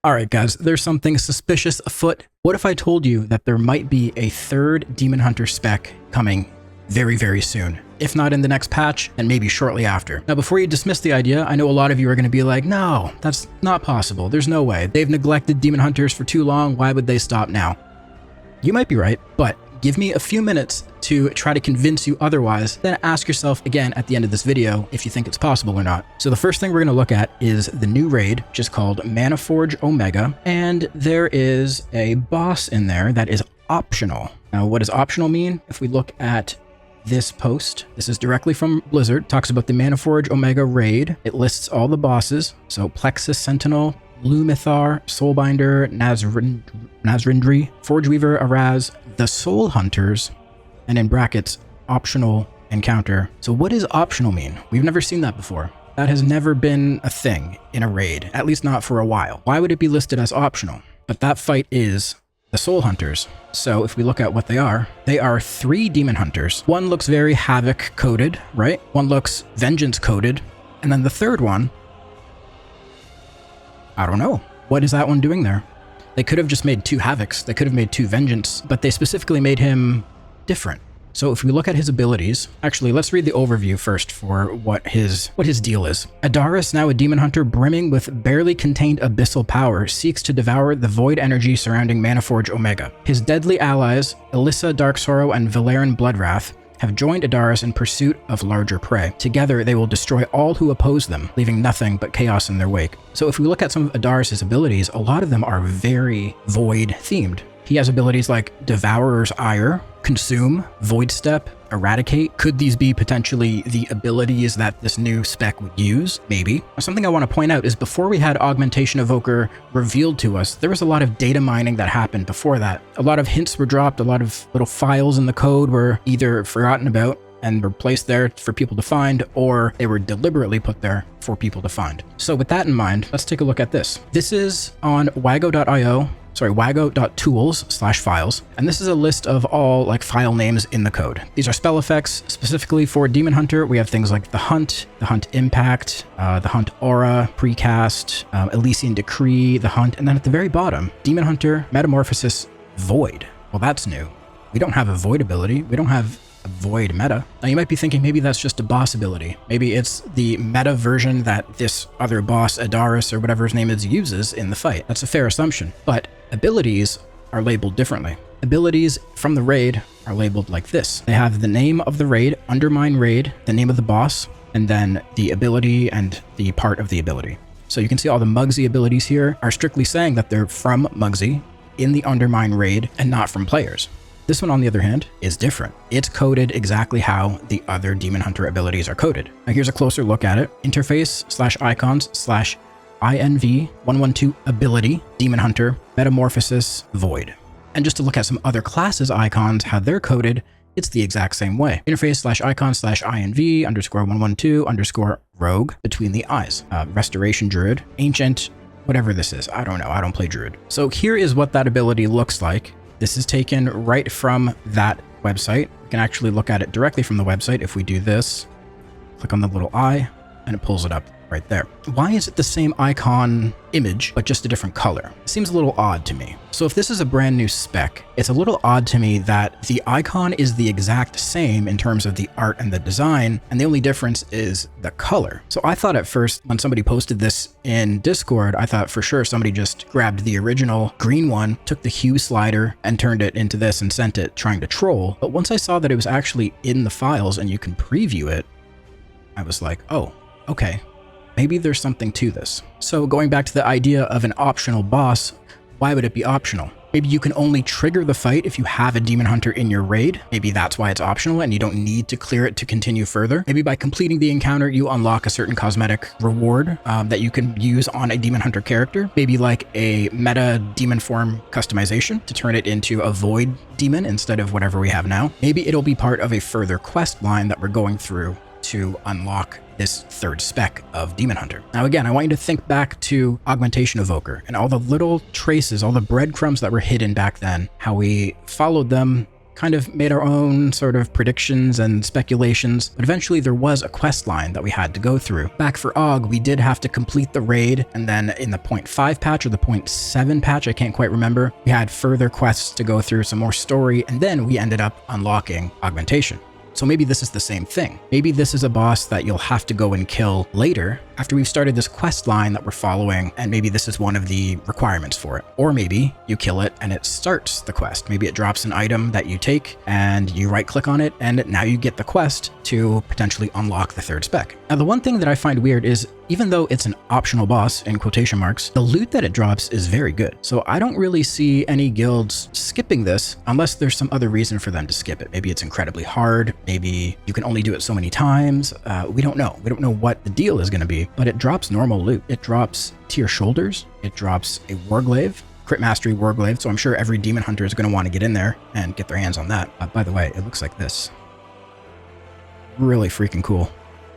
Alright guys, there's something suspicious afoot. What if I told you that there might be a third Demon Hunter spec coming very soon? If not in the next patch, then maybe shortly after. Now before you dismiss the idea, I know a lot of you are going to be like, no, that's not possible. There's no way. They've neglected Demon Hunters for too long. Why would they stop now? You might be right, but give me a few minutes to try to convince you otherwise, then ask yourself again at the end of this video if you think it's possible or not. So the first thing we're going to look at is the new raid, which is called Manaforge Omega, and there is a boss in there that is optional. Now, what does optional mean? If we look at this post, this is directly from Blizzard, talks about the Manaforge Omega raid. It lists all the bosses, so Plexus Sentinel, Lumithar, Soulbinder, Nazrindri, Forgeweaver, Araz, the Soul Hunters, and in brackets, optional encounter. So what does optional mean? We've never seen that before. That has never been a thing in a raid, at least not for a while. Why would it be listed as optional? But that fight is the Soul Hunters. So if we look at what they are 3 Demon Hunters. One looks very Havoc coded, right? One looks Vengeance coded. And then the third one, I don't know. What is that one doing there? They could have just made 2 Havocs. They could have made 2 Vengeance, but they specifically made him different. So if we look at his abilities, actually, let's read the overview first for what his deal is. Adaris, now a demon hunter brimming with barely contained abyssal power, seeks to devour the void energy surrounding Manaforge Omega. His deadly allies, Alyssa Dark Sorrow and Valerian Bloodwrath, have joined Adaris in pursuit of larger prey. Together, they will destroy all who oppose them, leaving nothing but chaos in their wake. So if we look at some of Adaris' abilities, a lot of them are very void themed. He has abilities like Devourer's Ire, Consume, Void Step, Eradicate. Could these be potentially the abilities that this new spec would use? Maybe. Something I want to point out is before we had Augmentation Evoker revealed to us, there was a lot of data mining that happened before that. A lot of hints were dropped, a lot of little files in the code were either forgotten about and were placed there for people to find, or they were deliberately put there for people to find. So with that in mind, let's take a look at this. This is on wago.tools/files, and this is a list of all like file names in the code. These are spell effects specifically for Demon Hunter. We have things like the Hunt Impact, the Hunt Aura, Precast, Elysian Decree, the Hunt, and then at the very bottom, Demon Hunter Metamorphosis Void. Well, that's new. We don't have a Void ability. We don't have a Void meta. Now you might be thinking maybe that's just a boss ability. Maybe it's the meta version that this other boss, Adaris or whatever his name is, uses in the fight. That's a fair assumption, but abilities are labeled differently. Abilities from the raid are labeled like this. They have the name of the raid, Undermine Raid, the name of the boss, and then the ability and the part of the ability. So you can see all the Mugsy abilities here are strictly saying that they're from Mugsy in the Undermine Raid and not from players. This one, on the other hand, is different. It's coded exactly how the other Demon Hunter abilities are coded. Now here's a closer look at it. Interface/icons/INV112 ability, Demon Hunter, Metamorphosis, Void. And just to look at some other classes icons, how they're coded, it's the exact same way. Interface/icons/INV_112_rogue between the eyes. Restoration Druid, Ancient, whatever this is. I don't know. I don't play Druid. So here is what that ability looks like. This is taken right from that website. You can actually look at it directly from the website. If we do this, click on the little eye, and it pulls it up right there. Why is it the same icon image, but just a different color? It seems a little odd to me. So if this is a brand new spec, it's a little odd to me that the icon is the exact same in terms of the art and the design, and the only difference is the color. So I thought at first, when somebody posted this in Discord, I thought for sure somebody just grabbed the original green one, took the hue slider, and turned it into this and sent it trying to troll. But once I saw that it was actually in the files and you can preview it, I was like, oh, okay. Maybe there's something to this. So going back to the idea of an optional boss, why would it be optional? Maybe you can only trigger the fight if you have a Demon Hunter in your raid. Maybe that's why it's optional and you don't need to clear it to continue further. Maybe by completing the encounter, you unlock a certain cosmetic reward that you can use on a Demon Hunter character. Maybe like a meta demon form customization to turn it into a void demon instead of whatever we have now. Maybe it'll be part of a further quest line that we're going through to unlock this third spec of Demon Hunter. Now again, I want you to think back to Augmentation Evoker and all the little traces, all the breadcrumbs that were hidden back then, how we followed them, kind of made our own sort of predictions and speculations, but eventually there was a quest line that we had to go through. Back for Aug, we did have to complete the raid, and then in the 0.5 patch or the 0.7 patch, I can't quite remember, we had further quests to go through, some more story, and then we ended up unlocking augmentation. So maybe this is the same thing. Maybe this is a boss that you'll have to go and kill later after we've started this quest line that we're following, and maybe this is one of the requirements for it. Or maybe you kill it and it starts the quest. Maybe it drops an item that you take and you right click on it, and now you get the quest to potentially unlock the third spec. Now, the one thing that I find weird is even though it's an optional boss in quotation marks, the loot that it drops is very good. So I don't really see any guilds skipping this unless there's some other reason for them to skip it. Maybe it's incredibly hard. Maybe you can only do it so many times. We don't know. We don't know what the deal is going to be, but it drops normal loot. It drops tier shoulders. It drops a warglaive, crit mastery warglaive. So I'm sure every demon hunter is going to want to get in there and get their hands on that. By the way, it looks like this. Really freaking cool.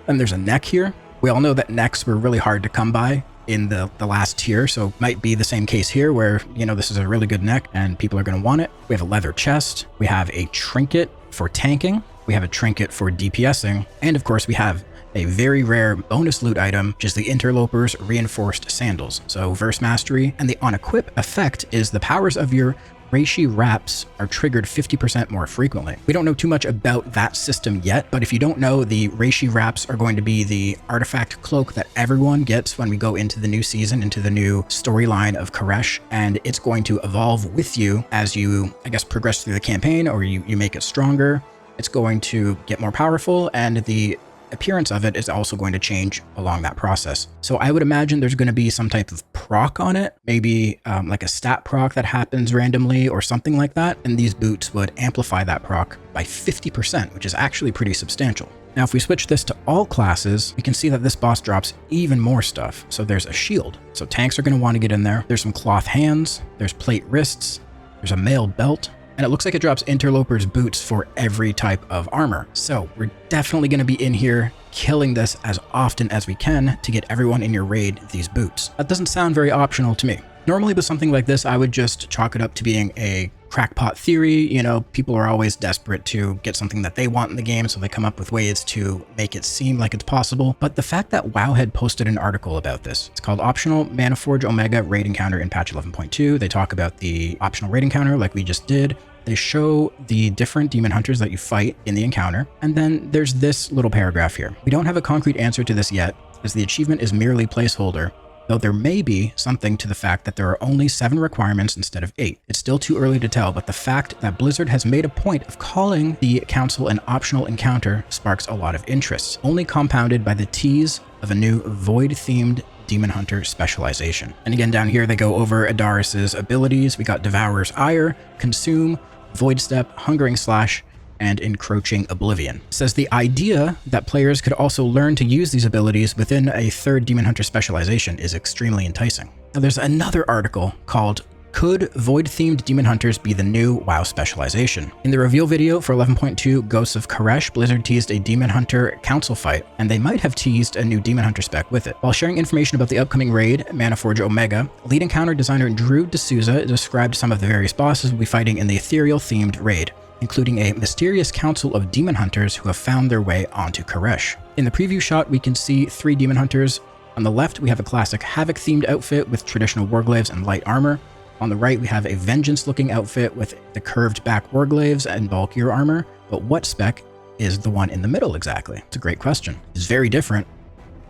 And there's a neck here. We all know that necks were really hard to come by in the last tier, so it might be the same case here where, you know, this is a really good neck and people are going to want it. We have a leather chest. We have a trinket for tanking. We have a trinket for DPSing. And of course, we have a very rare bonus loot item, which is the Interloper's Reinforced Sandals. So verse mastery, and the on equip effect is the powers of your Reishi wraps are triggered 50% more frequently. We don't know too much about that system yet, but if you don't know, the Reishi wraps are going to be the artifact cloak that everyone gets when we go into the new season, into the new storyline of Koresh, and it's going to evolve with you as you, I guess, progress through the campaign, or you make it stronger. It's going to get more powerful, and the appearance of it is also going to change along that process. So I would imagine there's going to be some type of proc on it, maybe like a stat proc that happens randomly or something like that. And these boots would amplify that proc by 50%, which is actually pretty substantial. Now, if we switch this to all classes, we can see that this boss drops even more stuff. So there's a shield. So tanks are going to want to get in there. There's some cloth hands, there's plate wrists, there's a mail belt, and it looks like it drops Interloper's boots for every type of armor. So we're definitely going to be in here killing this as often as we can to get everyone in your raid these boots. That doesn't sound very optional to me. Normally with something like this, I would just chalk it up to being a crackpot theory. You know, people are always desperate to get something that they want in the game, so they come up with ways to make it seem like it's possible. But the fact that wowhead posted an article about this, it's called Optional Manaforge Omega Raid Encounter in patch 11.2. They talk about the optional raid encounter like we just did. They show the different demon hunters that you fight in the encounter. And then there's this little paragraph here. We don't have a concrete answer to this yet, as the achievement is merely placeholder, though there may be something to the fact that there are only 7 requirements instead of 8. It's still too early to tell, but the fact that Blizzard has made a point of calling the council an optional encounter sparks a lot of interest, only compounded by the tease of a new void-themed demon hunter specialization. And again, down here, they go over Adaris's abilities. We got Devourer's Ire, Consume, Void Step, Hungering Slash, and Encroaching Oblivion. It says the idea that players could also learn to use these abilities within a third demon hunter specialization is extremely enticing. Now, there's another article called Could Void-Themed Demon Hunters Be the New WoW Specialization? In the reveal video for 11.2 Ghosts of Koresh, Blizzard teased a Demon Hunter council fight, and they might have teased a new Demon Hunter spec with it. While sharing information about the upcoming raid, Manaforge Omega, lead encounter designer Drew D'Souza described some of the various bosses we'll be fighting in the ethereal-themed raid, including a mysterious council of demon hunters who have found their way onto Koresh. In the preview shot, we can see 3 demon hunters. On the left, we have a classic Havoc-themed outfit with traditional warglaives and light armor. On the right, we have a Vengeance-looking outfit with the curved back warglaives and bulkier armor. But what spec is the one in the middle exactly? It's a great question. It's very different.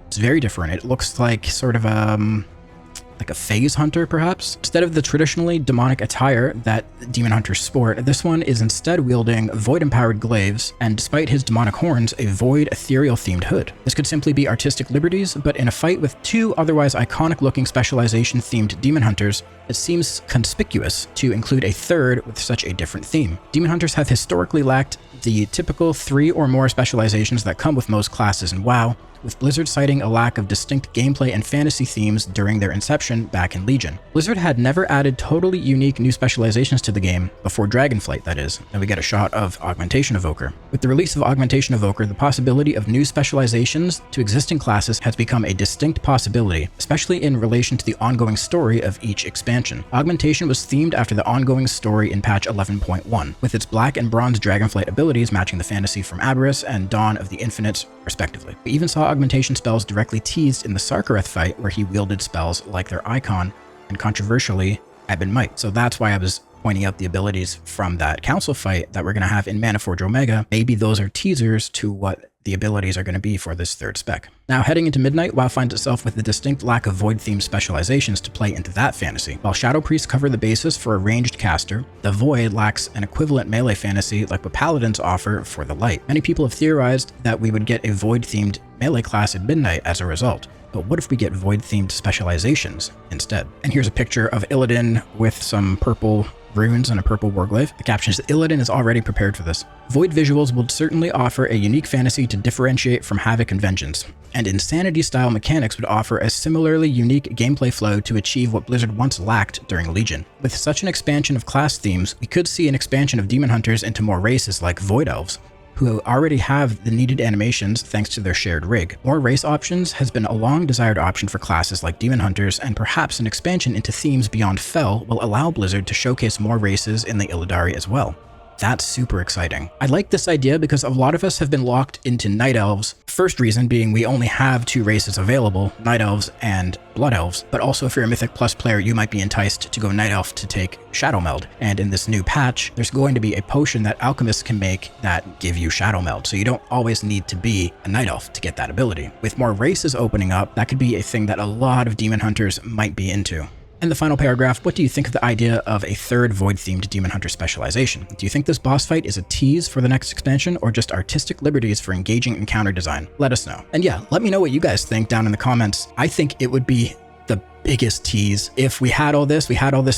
It's very different. It looks like sort of like a phase hunter, perhaps. Instead of the traditionally demonic attire that demon hunters sport, this one is instead wielding void-empowered glaives, and despite his demonic horns, a void ethereal-themed hood. This could simply be artistic liberties, but in a fight with 2 otherwise iconic-looking specialization-themed demon hunters, it seems conspicuous to include a 3rd with such a different theme. Demon hunters have historically lacked the typical 3 or more specializations that come with most classes in WoW, with Blizzard citing a lack of distinct gameplay and fantasy themes during their inception back in Legion. Blizzard had never added totally unique new specializations to the game, before Dragonflight that is, and we get a shot of Augmentation Evoker. With the release of Augmentation Evoker, the possibility of new specializations to existing classes has become a distinct possibility, especially in relation to the ongoing story of each expansion. Augmentation was themed after the ongoing story in patch 11.1, with its Black and Bronze Dragonflight abilities matching the fantasy from Aberys and Dawn of the Infinite, respectively. We even saw augmentation spells directly teased in the Sarkareth fight, where he wielded spells like their icon, and controversially, Ebon Might. So that's why I was pointing out the abilities from that council fight that we're going to have in Manaforge Omega. Maybe those are teasers to what the abilities are going to be for this third spec. Now, heading into Midnight, WoW finds itself with a distinct lack of Void-themed specializations to play into that fantasy. While Shadow Priests cover the basis for a ranged caster, the Void lacks an equivalent melee fantasy like what Paladins offer for the Light. Many people have theorized that we would get a Void-themed melee class in Midnight as a result. But what if we get Void-themed specializations instead? And here's a picture of Illidan with some purple runes and a purple warglaive. The caption is, Illidan is already prepared for this. Void visuals would certainly offer a unique fantasy to differentiate from Havoc and Vengeance, and Insanity-style mechanics would offer a similarly unique gameplay flow to achieve what Blizzard once lacked during Legion. With such an expansion of class themes, we could see an expansion of Demon Hunters into more races like Void Elves, who already have the needed animations thanks to their shared rig. More race options has been a long-desired option for classes like Demon Hunters, and perhaps an expansion into themes beyond Fel will allow Blizzard to showcase more races in the Illidari as well. That's super exciting. I like this idea because a lot of us have been locked into Night Elves. First reason being we only have two races available, Night Elves and Blood Elves, but also if you're a Mythic Plus player, you might be enticed to go Night Elf to take Shadow Meld. And in this new patch, there's going to be a potion that alchemists can make that give you Shadow Meld, so you don't always need to be a Night Elf to get that ability. With more races opening up, that could be a thing that a lot of Demon Hunters might be into. And the final paragraph, what do you think of the idea of a third Void-themed Demon Hunter specialization? Do you think this boss fight is a tease for the next expansion, or just artistic liberties for engaging encounter design? Let us know. And yeah, let me know what you guys think down in the comments. I think it would be the biggest tease if we had all this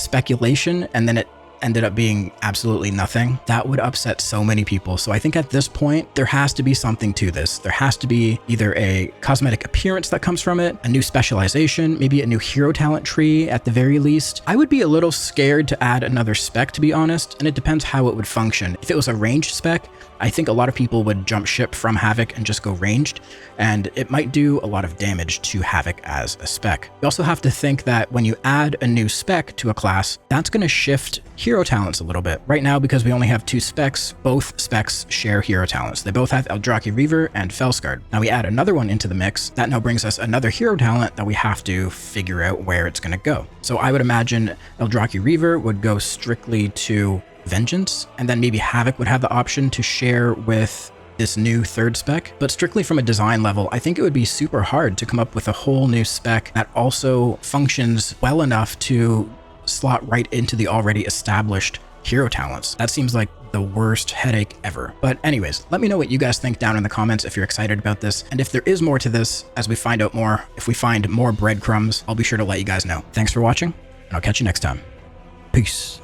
speculation, and then it ended up being absolutely nothing. That would upset so many people. So I think at this point, there has to be something to this. There has to be either a cosmetic appearance that comes from it, a new specialization, maybe a new hero talent tree at the very least. I would be a little scared to add another spec, to be honest, and it depends how it would function. If it was a ranged spec, I think a lot of people would jump ship from Havoc and just go ranged, and it might do a lot of damage to Havoc as a spec. You also have to think that when you add a new spec to a class, that's going to shift hero talents a little bit. Right now, because we only have two specs, both specs share hero talents. They both have Eldrazi Reaver and Felsguard. Now we add another one into the mix, that now brings us another hero talent that we have to figure out where it's going to go. So I would imagine Eldrazi Reaver would go strictly to Vengeance, and then maybe Havoc would have the option to share with this new third spec. But strictly from a design level, I think it would be super hard to come up with a whole new spec that also functions well enough to slot right into the already established hero talents. That seems like the worst headache ever. But anyways, let me know what you guys think down in the comments if you're excited about this, and if there is more to this as we find out more. If we find more breadcrumbs, I'll be sure to let you guys know. Thanks for watching, and I'll catch you next time. Peace.